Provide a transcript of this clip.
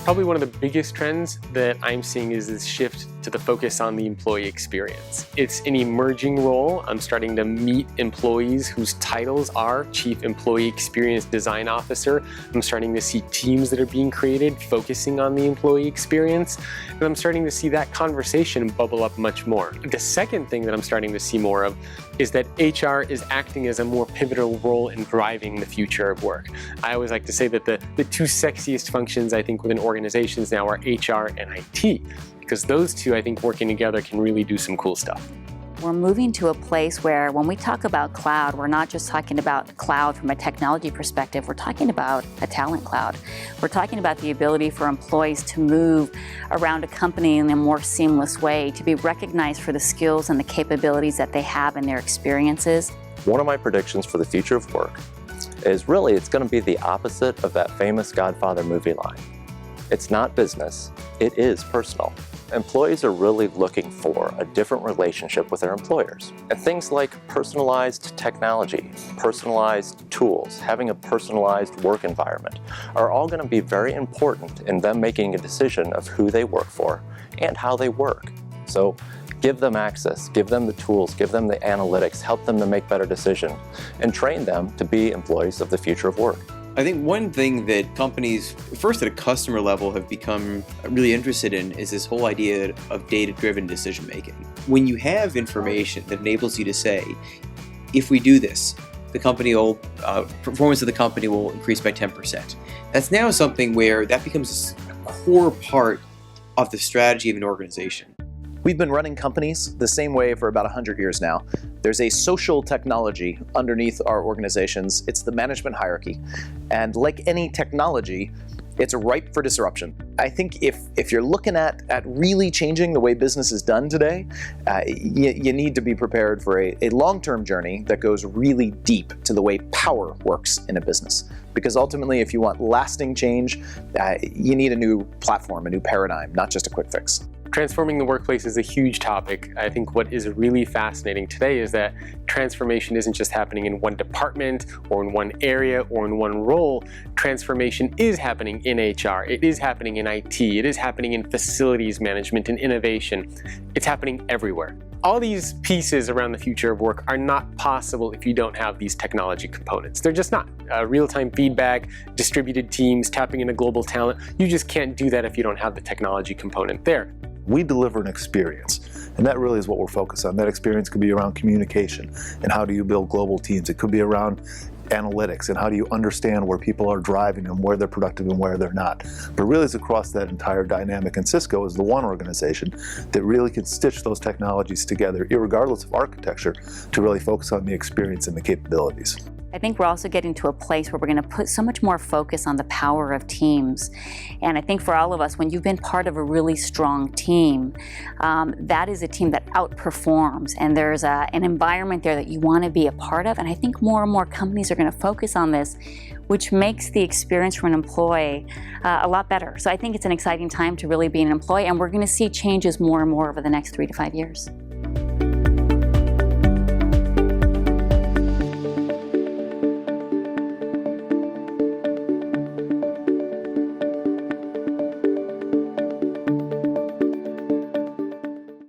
Probably one of the biggest trends that I'm seeing is this shift to the focus on the employee experience. It's an emerging role. I'm starting to meet employees whose titles are Chief Employee Experience Design Officer. I'm starting to see teams that are being created focusing on the employee experience. And I'm starting to see that conversation bubble up much more. The second thing that I'm starting to see more of is that HR is acting as a more pivotal role in driving the future of work. I always like to say that the two sexiest functions I think within organizations now are HR and IT, because those two, I think, working together can really do some cool stuff. We're moving to a place where when we talk about cloud, we're not just talking about cloud from a technology perspective, we're talking about a talent cloud. We're talking about the ability for employees to move around a company in a more seamless way, to be recognized for the skills and the capabilities that they have and their experiences. One of my predictions for the future of work is really it's going to be the opposite of that famous Godfather movie line. It's not business, it is personal. Employees are really looking for a different relationship with their employers. And things like personalized technology, personalized tools, having a personalized work environment are all going to be very important in them making a decision of who they work for and how they work. So give them access, give them the tools, give them the analytics, help them to make better decisions, and train them to be employees of the future of work. I think one thing that companies, first at a customer level, have become really interested in is this whole idea of data-driven decision-making. When you have information that enables you to say, if we do this, the company will, performance of the company will increase by 10%. That's now something where that becomes a core part of the strategy of an organization. We've been running companies the same way for about 100 years now. There's a social technology underneath our organizations. It's the management hierarchy. And like any technology, it's ripe for disruption. I think if you're looking at really changing the way business is done today, you need to be prepared for a long-term journey that goes really deep to the way power works in a business. Because ultimately, if you want lasting change, you need a new platform, a new paradigm, not just a quick fix. Transforming the workplace is a huge topic. I think what is really fascinating today is that transformation isn't just happening in one department or in one area or in one role. Transformation is happening in HR, it is happening in IT, it is happening in facilities management and innovation. It's happening everywhere. All these pieces around the future of work are not possible if you don't have these technology components. They're just not. Real-time feedback, distributed teams, tapping into global talent, you just can't do that if you don't have the technology component there. We deliver an experience, and that really is what we're focused on. That experience could be around communication and how do you build global teams. It could be around analytics and how do you understand where people are driving and where they're productive and where they're not. But really it's across that entire dynamic, and Cisco is the one organization that really can stitch those technologies together, irregardless of architecture, to really focus on the experience and the capabilities. I think we're also getting to a place where we're going to put so much more focus on the power of teams. And I think for all of us, when you've been part of a really strong team, that is a team that outperforms. And there's an environment there that you want to be a part of. And I think more and more companies are going to focus on this, which makes the experience for an employee a lot better. So I think it's an exciting time to really be an employee. And we're going to see changes more and more over the next 3 to 5 years.